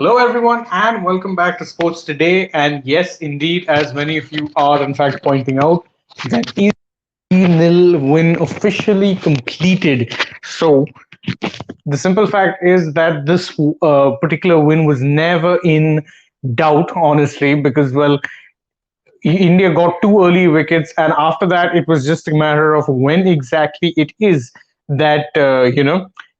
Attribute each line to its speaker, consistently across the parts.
Speaker 1: Hello, everyone, and welcome back to Sports Today. And yes, indeed, as many of you are in fact pointing out, that is 3-0 win officially completed. So, the simple fact is that this particular win was never in doubt, honestly, because, well, India got two early wickets, and after that, it was just a matter of when exactly it is that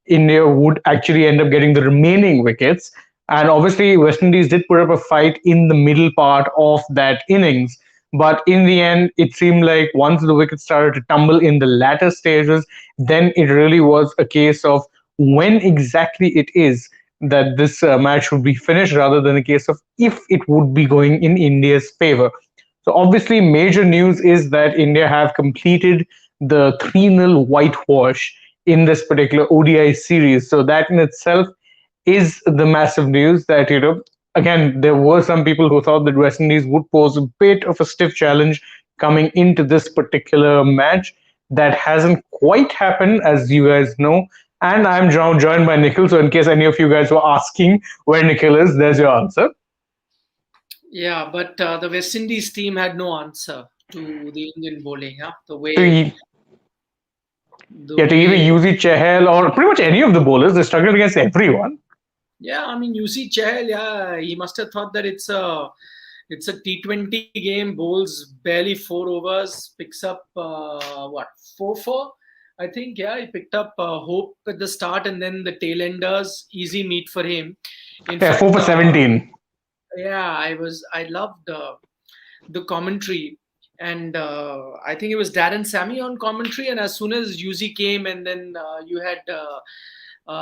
Speaker 1: India would actually end up getting the remaining wickets. And obviously, West Indies did put up a fight in the middle part of that innings. But in the end, it seemed like once the wickets started to tumble in the latter stages, then it really was a case of when exactly it is that this match would be finished rather than a case of if it would be going in India's favor. So obviously, major news is that India have completed the 3-0 whitewash in this particular ODI series. So that in itself is the massive news that, again, there were some people who thought that West Indies would pose a bit of a stiff challenge coming into this particular match. That hasn't quite happened, as you guys know. And I'm joined by Nikhil. So in case any of you guys were asking where Nikhil is, there's your answer.
Speaker 2: Yeah, but the West Indies team had no answer to the Indian bowling. Huh?
Speaker 1: To
Speaker 2: The
Speaker 1: Yeah, to either
Speaker 2: way,
Speaker 1: use Chahal or pretty much any of the bowlers, they struggled against everyone.
Speaker 2: yeah. I mean, you see, Chahal, yeah, he must have thought that it's a T20 game. Bowls barely 4 overs, picks up what 4-4. I think yeah, he picked up hope at the start, and then the tail enders easy meet for him. In
Speaker 1: Yeah, 4
Speaker 2: fact,
Speaker 1: for 17.
Speaker 2: yeah, I loved the commentary. And I think it was Darren Sammy on commentary. And as soon as UZ came, and then you had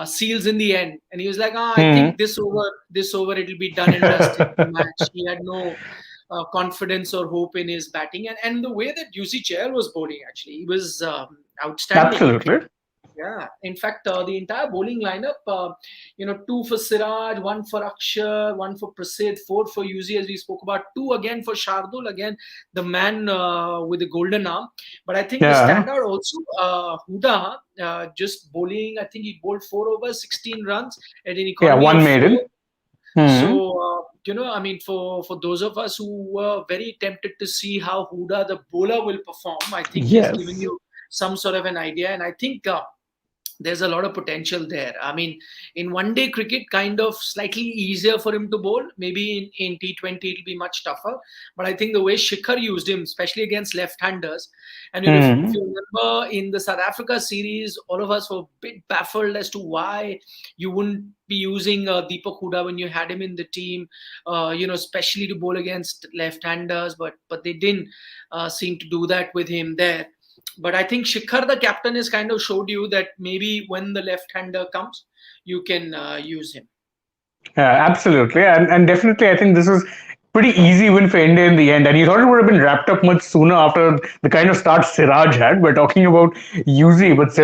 Speaker 2: Seals in the end, and he was like, "Ah, I
Speaker 1: Hmm.
Speaker 2: think this over, it'll be done and dusted." The match. He had no confidence or hope in his batting, and the way that UC Chair was bowling, actually, he was outstanding.
Speaker 1: Absolutely.
Speaker 2: Yeah, in fact, the entire bowling lineup, two for Siraj, one for Akshar, one for Prasid, four for UZ, as we spoke about, two again for Shardul, again, the man with the golden arm. But I think the
Speaker 1: Yeah.
Speaker 2: standout also, Huda, just bowling, I think he bowled 4 overs, 16 runs at an
Speaker 1: Yeah,
Speaker 2: economy
Speaker 1: one
Speaker 2: of four.
Speaker 1: maiden. Hmm.
Speaker 2: So, I mean, for those of us who were very tempted to see how Huda, the bowler, will perform, I think he's given
Speaker 1: Yes.
Speaker 2: you some sort of an idea. And I think there's a lot of potential there. I mean, in one day cricket, kind of slightly easier for him to bowl. Maybe in T20, it'll be much tougher. But I think the way Shikhar used him, especially against left handers, and if
Speaker 1: Hmm.
Speaker 2: you remember in the South Africa series, all of us were a bit baffled as to why you wouldn't be using Deepak Huda when you had him in the team, especially to bowl against left handers. But they didn't seem to do that with him there. But I think Shikhar, the captain, has kind of showed you that maybe when the left-hander comes, you can use him.
Speaker 1: Yeah, absolutely. And definitely, I think this is pretty easy win for India in the end. And you thought it would have been wrapped up much sooner after the kind of start Siraj had. We're talking about UZ, but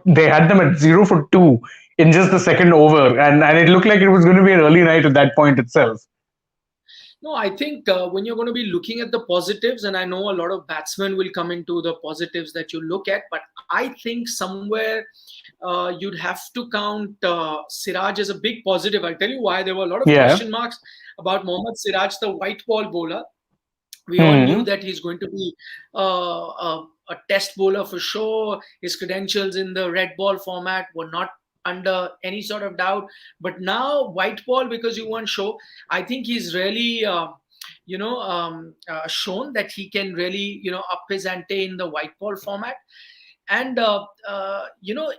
Speaker 1: they had them at 0 for 2 in just the second over. And it looked like it was going to be an early night at that point itself.
Speaker 2: No, I think when you're going to be looking at the positives, and I know a lot of batsmen will come into the positives that you look at, but I think somewhere you'd have to count Siraj as a big positive. I'll tell you why. There were a lot of
Speaker 1: Yeah.
Speaker 2: question marks about Mohammad Siraj, the white ball bowler. We all knew
Speaker 1: Hmm.
Speaker 2: that he's going to be a test bowler for sure. His credentials in the red ball format were not under any sort of doubt. But now, white ball, because you won't show, I think he's really. Shown that he can really, up his ante in the white ball format. And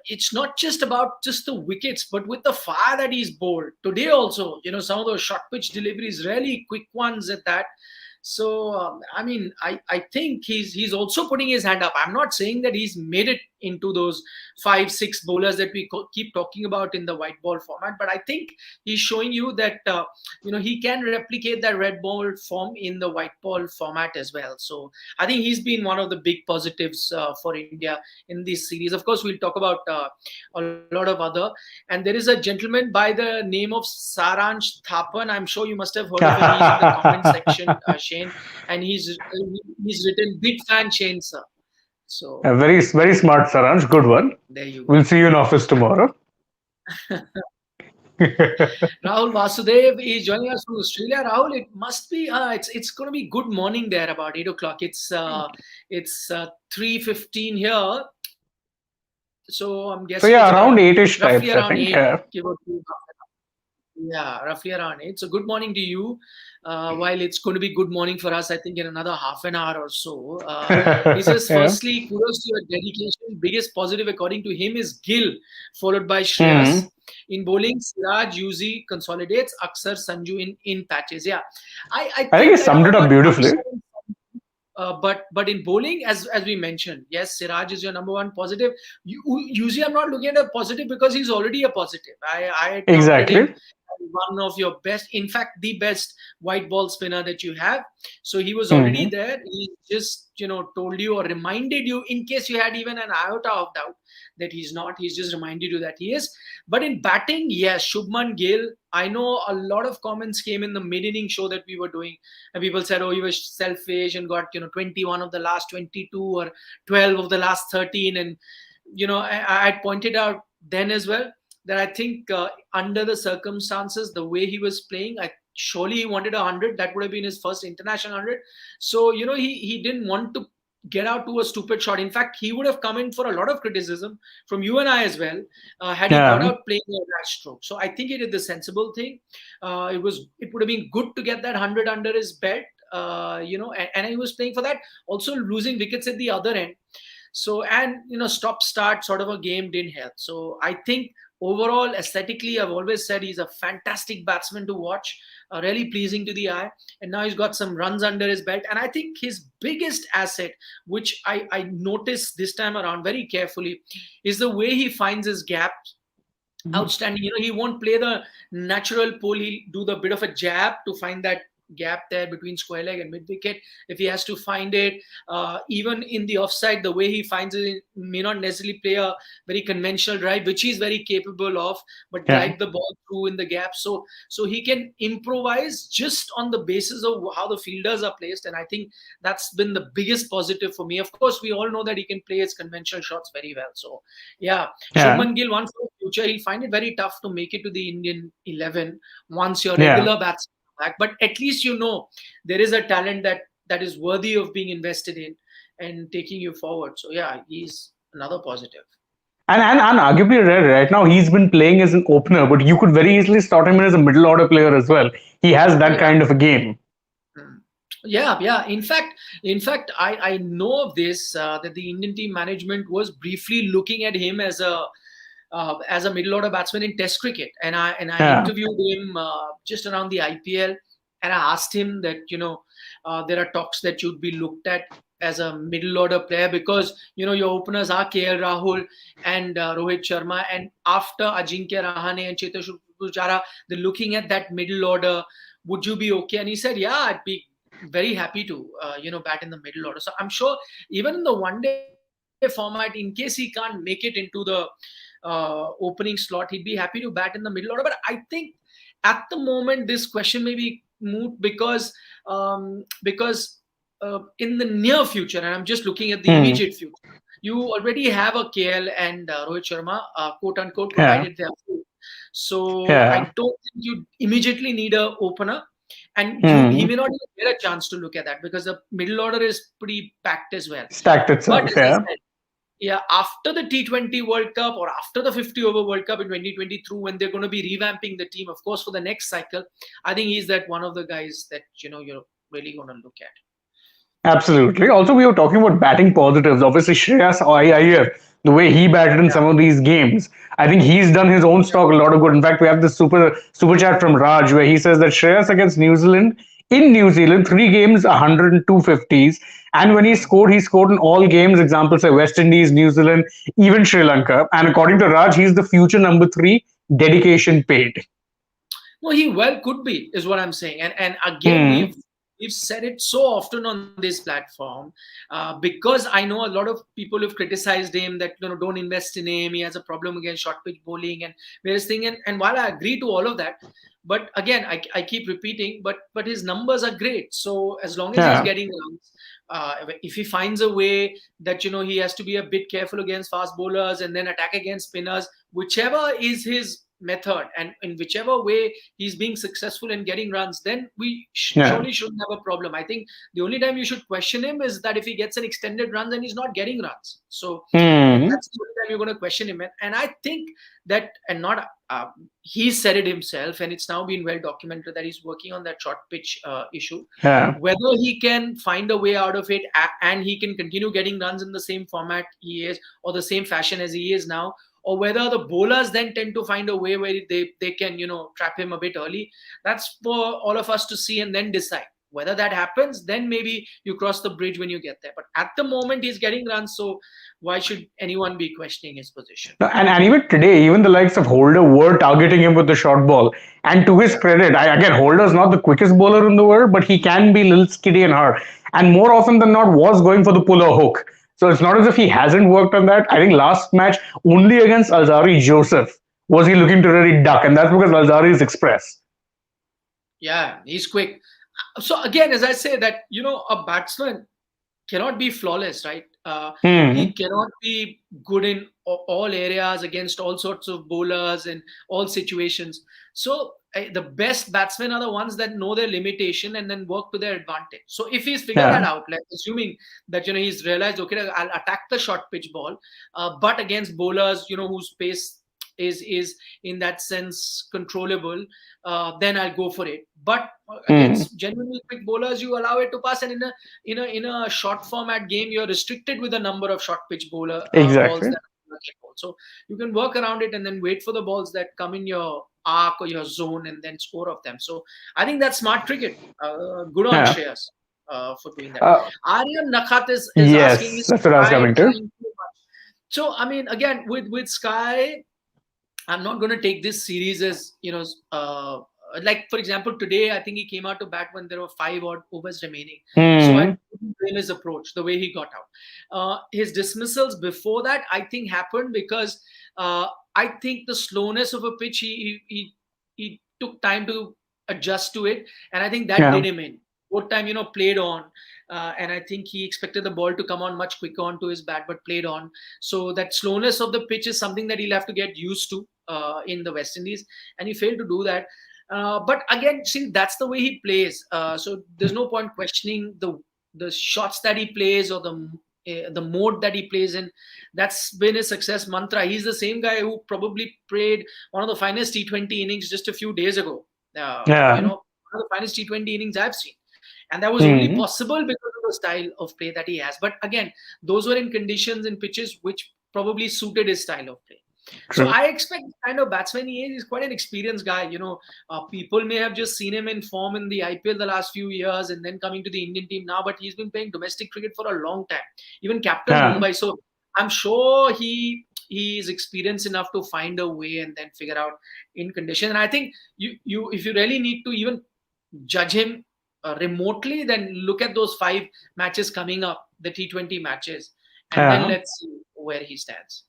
Speaker 2: it's not just about just the wickets, but with the fire that he's bowled today also, some of those short pitch deliveries, really quick ones at that. So I mean, I think he's also putting his hand up. I'm not saying that he's made it into those 5-6 bowlers that we keep talking about in the white ball format, but I think he's showing you that he can replicate that red ball form in the white ball format as well. So I think he's been one of the big positives for India in this series. Of course, we'll talk about a lot of other. And there is a gentleman by the name of Saransh Thapan. I'm sure you must have heard of him. He's in the comment section, Shane, and he's written "Big fan, Shane, sir." So
Speaker 1: A very, very smart, Saransh. Good one.
Speaker 2: there you go.
Speaker 1: We'll see you in office tomorrow.
Speaker 2: Rahul Vasudev is joining us from Australia. Rahul, it must be it's going to be good morning there about 8 o'clock. It's 3:15 here, so I'm
Speaker 1: So
Speaker 2: guessing it's
Speaker 1: yeah,
Speaker 2: about
Speaker 1: around 8-ish
Speaker 2: roughly
Speaker 1: types, I
Speaker 2: around
Speaker 1: think.
Speaker 2: eight,
Speaker 1: Yeah.
Speaker 2: give or take. Yeah, roughly around 8. So good morning to you. While it's going to be good morning for us, I think in another half an hour or so. He says,
Speaker 1: Yeah.
Speaker 2: firstly, kudos to your dedication. Biggest positive according to him is Gill, followed by
Speaker 1: Hmm.
Speaker 2: Shreyas. In bowling, Siraj usually consolidates, Aksar, Sanju in patches. Yeah, I
Speaker 1: I think he
Speaker 2: think I don't
Speaker 1: summed
Speaker 2: know
Speaker 1: it up
Speaker 2: about
Speaker 1: beautifully.
Speaker 2: Aksar and but in bowling, as we mentioned, yes, Siraj is your number one positive. Usually, I'm not looking at a positive because he's already a positive. I had counted him
Speaker 1: Exactly.
Speaker 2: as one of your best, in fact, the best white ball spinner that you have. So he was already
Speaker 1: Hmm.
Speaker 2: there. He just told you or reminded you in case you had even an iota of doubt that he's not. He's just reminded you that he is. But in batting, yes, Shubman Gill. I know a lot of comments came in the mid-inning show that we were doing, and people said, "Oh, he was selfish and got 21 of the last 22 or 12 of the last 13." And I pointed out then as well that I think under the circumstances, the way he was playing, I surely he wanted 100. That would have been his first international 100. So he didn't want to get out to a stupid shot. In fact, he would have come in for a lot of criticism from you and I as well had he got
Speaker 1: Yeah.
Speaker 2: out playing a rash stroke. So I think he did the sensible thing. It would have been good to get that 100 under his belt. And he was playing for that. Also losing wickets at the other end. So and stop start sort of a game didn't help. So I think overall aesthetically, I've always said he's a fantastic batsman to watch, really pleasing to the eye. And now he's got some runs under his belt. And I think his biggest asset, which I noticed this time around very carefully, is the way he finds his gaps. Outstanding. He won't play the natural pull. He'll do the bit of a jab to find that gap there between square leg and mid wicket. If he has to find it, even in the offside, the way he finds it, he may not necessarily play a very conventional drive, which he's very capable of, but
Speaker 1: Yeah.
Speaker 2: drive the ball through in the gap. So he can improvise just on the basis of how the fielders are placed, and I think that's been the biggest positive for me. Of course, we all know that he can play his conventional shots very well. So yeah,
Speaker 1: Yeah.
Speaker 2: Shubman Gill, one for the future, he'll find it very tough to make it to the Indian 11 once your
Speaker 1: Yeah.
Speaker 2: regular batsmen are back. But at least there is a talent that is worthy of being invested in and taking you forward. So yeah, he's another positive.
Speaker 1: And arguably right now he's been playing as an opener, but you could very easily start him in as a middle order player as well. He has
Speaker 2: Oh
Speaker 1: that
Speaker 2: yeah.
Speaker 1: kind of a game.
Speaker 2: Hmm. Yeah. In fact, I know of this that the Indian team management was briefly looking at him as a middle order batsman in Test cricket, and I
Speaker 1: Yeah.
Speaker 2: interviewed him just around the IPL, and I asked him that there are talks that you'd be looked at as a middle order player because your openers are KL Rahul and Rohit Sharma, and after Ajinkya Rahane and Cheteshwar Pujara, they're looking at that middle order. Would you be okay? And he said, yeah, I'd be very happy to bat in the middle order. So I'm sure even in the one day format, in case he can't make it into the opening slot, he'd be happy to bat in the middle order. But I think at the moment this question may be moot because in the near future, and I'm just looking at the
Speaker 1: Hmm.
Speaker 2: immediate future, you already have a KL and Rohit Sharma, quote unquote,
Speaker 1: Yeah.
Speaker 2: provided they're full. So I
Speaker 1: Yeah.
Speaker 2: don't think you immediately need a opener, and he
Speaker 1: Hmm.
Speaker 2: may not even get a chance to look at that because the middle order is pretty packed as well.
Speaker 1: Stacked
Speaker 2: But
Speaker 1: itself.
Speaker 2: as I
Speaker 1: Yeah.
Speaker 2: said, yeah, after the T20 World Cup or after the 50 over World Cup in 2023, when they're going to be revamping the team, of course, for the next cycle, I think he's that one of the guys that you're really going to look at.
Speaker 1: Absolutely. Also, we were talking about batting positives. Obviously, Shreyas Iyer, the way he batted in
Speaker 2: Yeah,
Speaker 1: some of these games, I think he's done his own
Speaker 2: yeah,
Speaker 1: stock a lot of good. In fact, we have this super chat from Raj where he says that Shreyas against New Zealand in New Zealand, 3 games, 100 and 250s. And when
Speaker 2: hmm.
Speaker 1: he scored in all games. Examples say West Indies, New Zealand, even Sri Lanka. And according to Raj, he's the future number three. Dedication paid.
Speaker 2: No, he well could be, is what I'm saying. And again,
Speaker 1: Hmm.
Speaker 2: we've said it so often on this platform because I know a lot of people have criticized him that don't invest in him. He has a problem against short pitch bowling and various things. And while I agree to all of that, but again, I keep repeating, but his numbers are great. So as long as he's
Speaker 1: Yeah.
Speaker 2: getting runs, if he finds a way that he has to be a bit careful against fast bowlers and then attack against spinners, whichever is his method and in whichever way he's being successful in getting runs, then we
Speaker 1: Yeah.
Speaker 2: surely shouldn't have a problem. I think the only time you should question him is that if he gets an extended runs and he's not getting runs. So
Speaker 1: Hmm.
Speaker 2: that's the only time you're going to question him. And I think that, and not he said it himself, and it's now been well documented that he's working on that short pitch issue.
Speaker 1: Yeah.
Speaker 2: Whether he can find a way out of it and he can continue getting runs in the same format he is or the same fashion as he is now, or whether the bowlers then tend to find a way where they can, trap him a bit early. That's for all of us to see and then decide. Whether that happens, then maybe you cross the bridge when you get there. But at the moment, he's getting runs, so why should anyone be questioning his position?
Speaker 1: No, and even today, even the likes of Holder were targeting him with the short ball. And to his credit, again, Holder's not the quickest bowler in the world, but he can be a little skiddy and hard. And more often than not, was going for the pull or hook. So it's not as if he hasn't worked on that. I think last match, only against Alzari Joseph, was he looking to really duck. And that's because Alzari is express.
Speaker 2: Yeah, he's quick. So again, as I say that, a batsman cannot be flawless, right? He cannot be good in all areas against all sorts of bowlers in all situations. So the best batsmen are the ones that know their limitation and then work to their advantage. So if he's figured that out, like assuming that he's realized, okay, I'll attack the short pitch ball, but against bowlers, whose pace is in that sense controllable, then I'll go for it. But against genuinely quick bowlers, you allow it to pass, and in a short format game, you're restricted with the number of short pitch balls
Speaker 1: Exactly.
Speaker 2: that so you can work around it and then wait for the balls that come in your arc or your zone and then score of them. So I think that's smart cricket. Good on Shreyas for doing that. Aryan Nakhat is asking me,
Speaker 1: Yes, that's what I was coming to.
Speaker 2: so I mean, again, with Sky, I'm not going to take this series as, like, for example, today, I think he came out to bat when there were 5 odd overs remaining. So I didn't blame his approach, the way he got out. His dismissals before that, I think, happened because I think the slowness of a pitch, he took time to adjust to it. And I think that did him in. Both time, played on. And I think he expected the ball to come on much quicker onto his bat, but played on. So that slowness of the pitch is something that he'll have to get used to in the West Indies. And he failed to do that. But again, see, that's the way he plays. So there's no point questioning the shots that he plays or the mode that he plays in. That's been his success mantra. He's the same guy who probably played one of the finest T20 innings just a few days ago. One of the finest T20 innings I've seen. And that was only possible because of the style of play that he has. But again, those were in conditions and pitches which probably suited his style of play.
Speaker 1: True.
Speaker 2: So I expect the kind of batsman he is. He's quite an experienced guy. People may have just seen him in form in the IPL the last few years and then coming to the Indian team now, but he's been playing domestic cricket for a long time, even captain Mumbai. So I'm sure he is experienced enough to find a way and then figure out in condition. And I think you if you really need to even judge him remotely, then look at those 5 matches coming up, the T20 matches, and then let's see where he stands.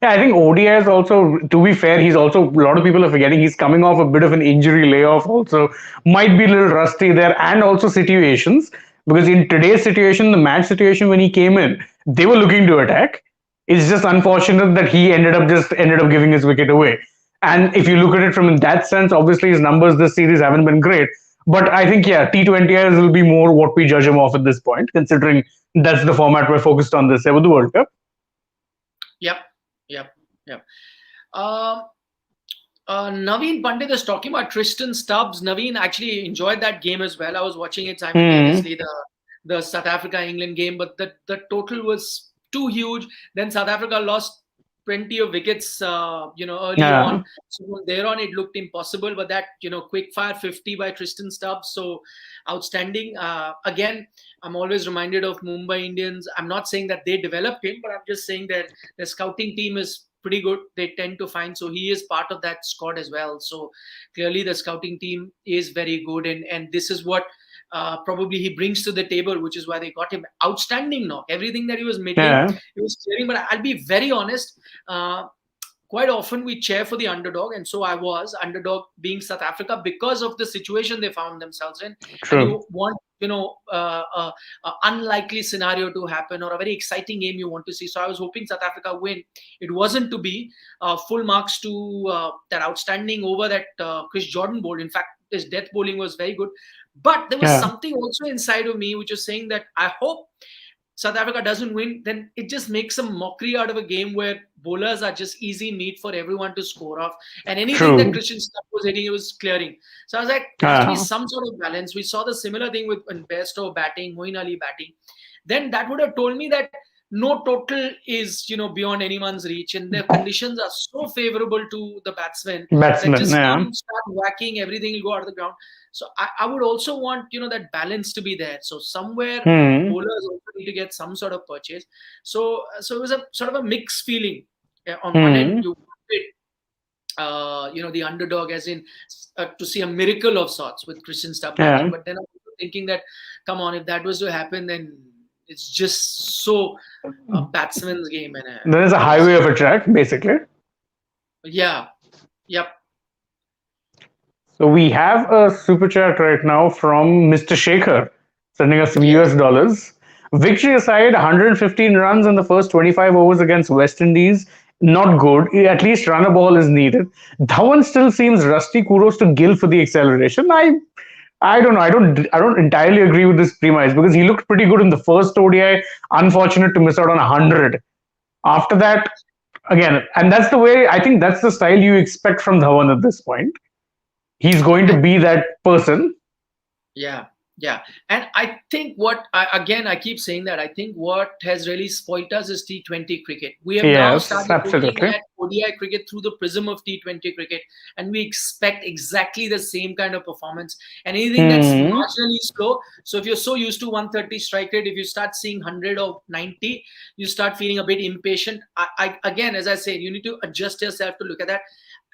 Speaker 1: Yeah, I think ODI is also, to be fair, he's also, a lot of people are forgetting, he's coming off a bit of an injury layoff also, might be a little rusty there, and also situations, because in today's situation, the match situation when he came in, they were looking to attack. It's just unfortunate that he ended up giving his wicket away. And if you look at it from that sense, obviously his numbers this series haven't been great. But I think, T20Is will be more what we judge him off at this point, considering that's the format we're focused on this year with the World Cup.
Speaker 2: Yep. Naveen Pandit is talking about Tristan Stubbs. Naveen actually enjoyed that game as well. I was watching it simultaneously, the South Africa-England game, but the total was too huge. Then South Africa lost plenty of wickets, early on. So from there on, it looked impossible. But that, quick fire 50 by Tristan Stubbs, so outstanding. Again, I'm always reminded of Mumbai Indians. I'm not saying that they developed him, but I'm just saying that the scouting team is pretty good. They tend to find, so he is part of that squad as well. So clearly the scouting team is very good, and this is what probably he brings to the table, which is why they got him. Outstanding knock. Everything that he was making, he was clearing. But I'll be very honest, quite often we cheer for the underdog, and so I was underdog being South Africa because of the situation they found themselves in.
Speaker 1: True.
Speaker 2: And you want unlikely scenario to happen, or a very exciting game you want to see. So I was hoping South Africa win. It wasn't to be. Full marks to that outstanding over that Chris Jordan bowled. In fact, his death bowling was very good. But there was
Speaker 1: Yeah.
Speaker 2: something also inside of me which was saying that I hope South Africa doesn't win, then it just makes a mockery out of a game where bowlers are just easy meat for everyone to score off. And anything that
Speaker 1: True.
Speaker 2: Christian Stubb was hitting, it was clearing. So I was like, there has to be
Speaker 1: Uh,
Speaker 2: some sort of balance. We saw the similar thing with Bairstow batting, Moeen Ali batting. Then that would have told me that no total is beyond anyone's reach, and the conditions are so favorable to the batsmen that
Speaker 1: batsman.
Speaker 2: just
Speaker 1: Yeah.
Speaker 2: come start whacking, everything will go out of the ground. So I would also want that balance to be there. So somewhere
Speaker 1: Hmm.
Speaker 2: bowlers also need to get some sort of purchase. So it was a sort of a mixed feeling. On one end,
Speaker 1: Hmm.
Speaker 2: you wanted the underdog, as in to see a miracle of sorts with Christian Stubb batting.
Speaker 1: Yeah.
Speaker 2: But then I'm thinking that, come on, if that was to happen, then it's just so batsman's game. And
Speaker 1: There is a highway of a track, basically.
Speaker 2: yeah, yep,
Speaker 1: So we have a super chat right now from Mr. Shekhar sending us some
Speaker 2: yeah,
Speaker 1: US dollars. Victory aside, 115 runs in the first 25 overs against West Indies. Not good. At least run a ball is needed. Dhawan still seems rusty. Kudos to Gill for the acceleration. I don't know. I don't entirely agree with this premise because he looked pretty good in the first ODI. Unfortunate to miss out on 100. After that, again, and that's the way I think that's the style you expect from Dhawan at this point. He's going to
Speaker 2: and
Speaker 1: be that person.
Speaker 2: yeah, yeah. And I think I keep saying that I think what has really spoilt us is T20 cricket. We have now
Speaker 1: Yes,
Speaker 2: started looking
Speaker 1: absolutely.
Speaker 2: at ODI cricket through the prism of T20 cricket, and we expect exactly the same kind of performance. And anything that's
Speaker 1: Hmm.
Speaker 2: marginally slow, so if you're so used to 130 strike rate, if you start seeing 100 or 90, you start feeling a bit impatient. Again, as I said, you need to adjust yourself to look at that.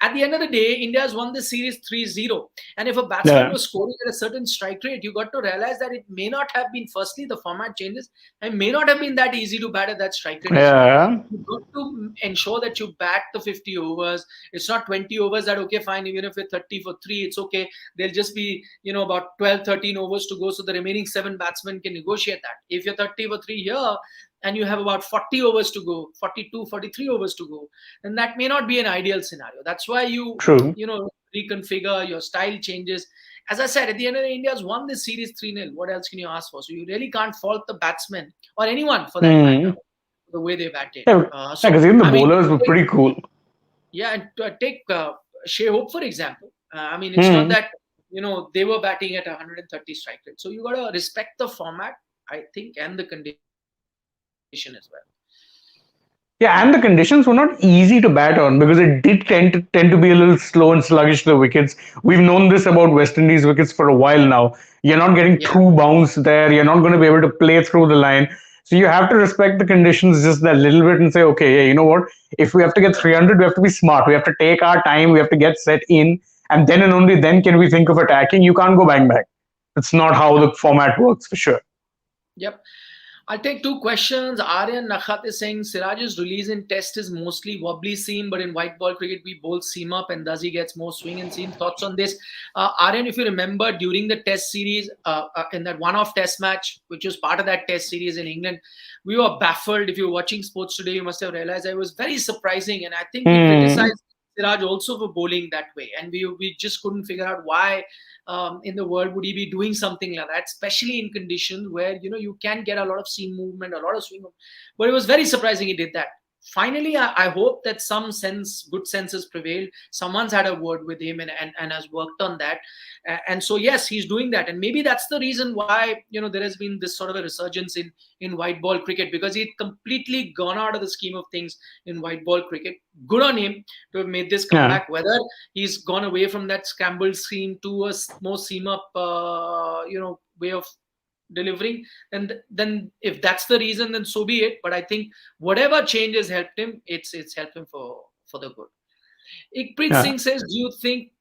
Speaker 2: At the end of the day, India has won the series 3-0. And if a batsman
Speaker 1: Yeah.
Speaker 2: was scoring at a certain strike rate, you got to realize that it may not have been, firstly, the format changes, and may not have been that easy to bat at that strike rate as well.
Speaker 1: Yeah.
Speaker 2: You've got to ensure that you bat the 50 overs. It's not 20 overs that, okay, fine, even if you're 30 for 3, it's okay. There'll just be, about 12, 13 overs to go. So the remaining 7 batsmen can negotiate that. If you're 30 for 3 here, and you have about 40 overs to go, 42, 43 overs to go, then that may not be an ideal scenario. That's why you,
Speaker 1: True.
Speaker 2: reconfigure, your style changes. As I said, at the end of the day, India's won this series 3-0. What else can you ask for? So you really can't fault the batsmen or anyone for that matter,
Speaker 1: Hmm.
Speaker 2: the way they batted.
Speaker 1: Yeah,
Speaker 2: So,
Speaker 1: because even the
Speaker 2: I mean,
Speaker 1: bowlers were pretty cool.
Speaker 2: yeah, and take Shea Hope, for example. I mean, it's not
Speaker 1: Hmm.
Speaker 2: that, they were batting at 130 strike rate. So you got to respect the format, I think, and the condition as well.
Speaker 1: Yeah, and the conditions were not easy to bat on because it did tend to be a little slow and sluggish to the wickets. We've known this about West Indies wickets for a while now. You're not getting
Speaker 2: Yeah.
Speaker 1: true bounce there. You're not going to be able to play through the line. So you have to respect the conditions just that little bit and say, okay, yeah, you know what? If we have to get 300, we have to be smart. We have to take our time. We have to get set in, and then and only then can we think of attacking. You can't go bang bang. It's not how the format works for sure.
Speaker 2: Yep. I'll take 2 questions. Aryan Nakhat is saying Siraj's release in test is mostly wobbly seam, but in white ball cricket we both seam up and thus he gets more swing and seam. Thoughts on this? Aryan, if you remember during the test series, in that one-off test match, which was part of that test series in England, we were baffled. If you're watching sports today, you must have realized it was very surprising. And I think we
Speaker 1: Hmm.
Speaker 2: criticized Siraj also for bowling that way. And we just couldn't figure out why in the world would he be doing something like that, especially in conditions where you can get a lot of seam movement, a lot of swing. But it was very surprising he did that. Finally, I hope that some good sense has prevailed. Someone's had a word with him and has worked on that. And so, yes, he's doing that. And maybe that's the reason why, there has been this sort of a resurgence in white ball cricket, because he'd completely gone out of the scheme of things in white ball cricket. Good on him to have made this
Speaker 1: Yeah.
Speaker 2: comeback, whether he's gone away from that scrambled scheme to a more seam up, way of delivering, and then if that's the reason, then so be it. But I think whatever changes helped him, it's helped him for the good. Ikpreet
Speaker 1: Yeah.
Speaker 2: Singh says, do you think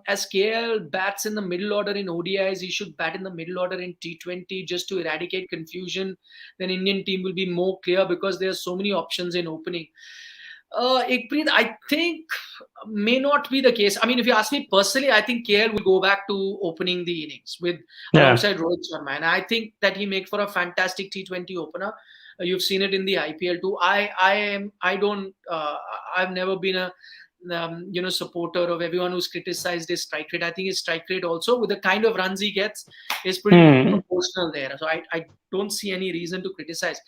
Speaker 2: as KL bats in the middle order in ODIs, he should bat in the middle order in T20 just to eradicate confusion? Then Indian team will be more clear because there are so many options in opening. Ikpreet, I think may not be the case. I mean, if you ask me personally, I think KL will go back to opening the innings with
Speaker 1: Yeah.
Speaker 2: alongside Rohit Sharma, and I think that he make for a fantastic T20 opener. You've seen it in the IPL too. I don't I've never been a supporter of everyone who's criticized his strike rate. I think his strike rate also with the kind of runs he gets is pretty
Speaker 1: Hmm.
Speaker 2: proportional there. So I don't see any reason to criticize.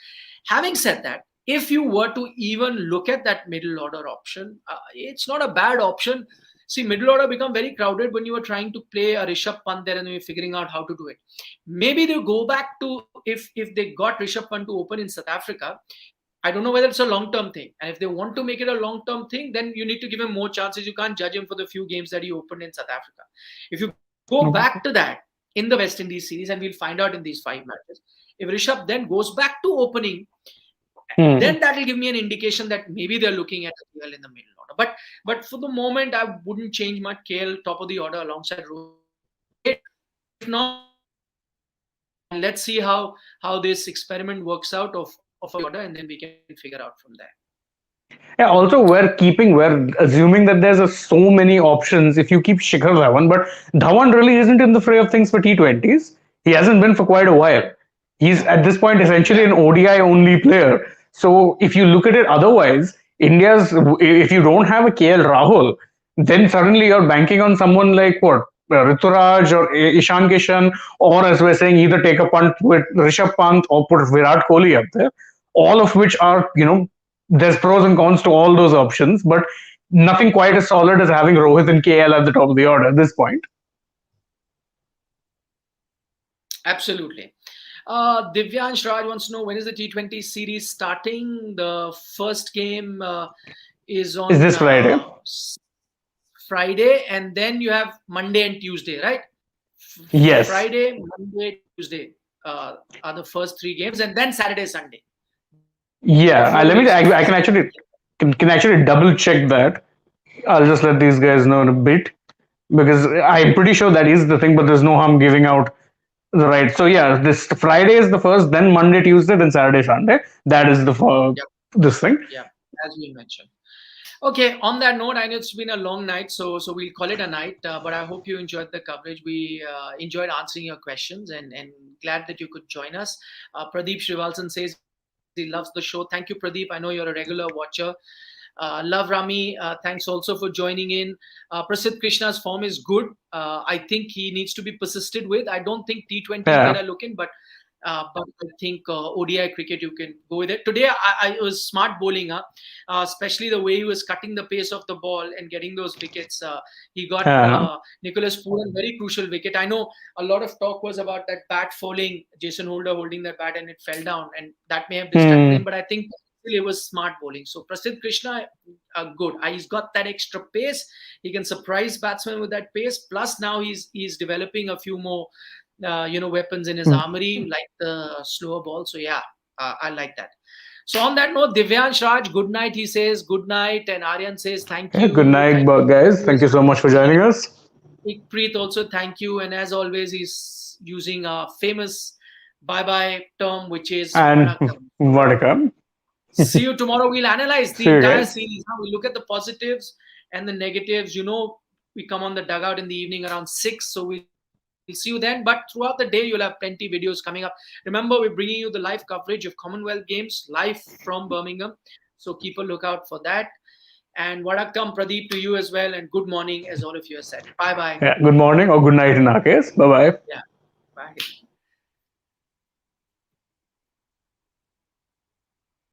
Speaker 2: Having said that, if you were to even look at that middle order option, it's not a bad option. See, middle order become very crowded when you were trying to play a Rishabh Pant there and you're figuring out how to do it. Maybe they go back to if they got Rishabh Pant to open in South Africa. I don't know whether it's a long term thing. And if they want to make it a long term thing, then you need to give him more chances. You can't judge him for the few games that he opened in South Africa. If you go back to that in the West Indies series, and we'll find out in these 5 matches, if Rishabh then goes back to opening,
Speaker 1: Hmm.
Speaker 2: then that will give me an indication that maybe they're looking at KL in the middle order. But for the moment, I wouldn't change much. KL top of the order alongside Rohit. If not, and let's see how this experiment works out of a order, and then we can figure out from there.
Speaker 1: Yeah, also we're assuming that there's so many options if you keep Shikhar Dhawan, but Dhawan really isn't in the fray of things for T20s. He hasn't been for quite a while. He's at this point essentially
Speaker 2: Yeah.
Speaker 1: an ODI only player. So if you look at it otherwise, if you don't have a KL Rahul, then suddenly you're banking on someone like what? Rituraj or Ishan Kishan, or as we're saying, either take a punt with Rishabh Pant or put Virat Kohli up there, all of which are, there's pros and cons to all those options, but nothing quite as solid as having Rohit and KL at the top of the order at this point.
Speaker 2: Absolutely. Divyansh Raj wants to know when is the T20 series starting? The first game is
Speaker 1: Is
Speaker 2: on
Speaker 1: this Friday?
Speaker 2: Friday, and then you have Monday and Tuesday, right?
Speaker 1: Yes.
Speaker 2: Friday, Monday, Tuesday are the first 3 games, and then Saturday, Sunday.
Speaker 1: Yeah, let me. I can actually double check that. I'll just let these guys know in a bit because I'm pretty sure that is the thing, but there's no harm giving out the right. So yeah, this Friday is the first, then Monday, Tuesday, then Saturday, Sunday. That is the this thing.
Speaker 2: Yeah, as we mentioned. Okay, on that note, I know it's been a long night, so we'll call it a night. But I hope you enjoyed the coverage. We enjoyed answering your questions and glad that you could join us. Pradeep Srivalsan says he loves the show. Thank you, Pradeep. I know you're a regular watcher. Love Rami, thanks also for joining in. Prasidh Krishna's form is good. I think he needs to be persisted with. I don't think T20 is going to look in, but I think ODI cricket you can go with it. Today I was smart bowling, especially the way he was cutting the pace of the ball and getting those wickets. He got Nicholas Pooran very crucial wicket. I know a lot of talk was about that bat falling, Jason Holder holding that bat and it fell down, and that may have distracted him. But I think it was smart bowling. So Prasidh Krishna, good. He's got that extra pace. He can surprise batsmen with that pace. Plus now he's developing a few more weapons in his armory, like the slower ball. So yeah, I like that. So on that note, Divyansh Raj, good night. He says good night, and Aryan says thank you.
Speaker 1: Good night, guys. Thank you so much for joining us.
Speaker 2: Ikpreet also thank you, and as always, he's using a famous bye-bye term, which is
Speaker 1: Vadakam.
Speaker 2: See you tomorrow. We'll analyze the entire series. We'll look at the positives and the negatives. We come on the dugout in the evening around 6, so we'll see you then. But throughout the day, you'll have plenty videos coming up. Remember, we're bringing you the live coverage of Commonwealth Games live from Birmingham. So keep a lookout for that. And Vadakam, Pradeep, to you as well. And good morning, as all of you have said. Bye-bye.
Speaker 1: Yeah, good morning or good night in our case. Bye-bye.
Speaker 2: Yeah, bye.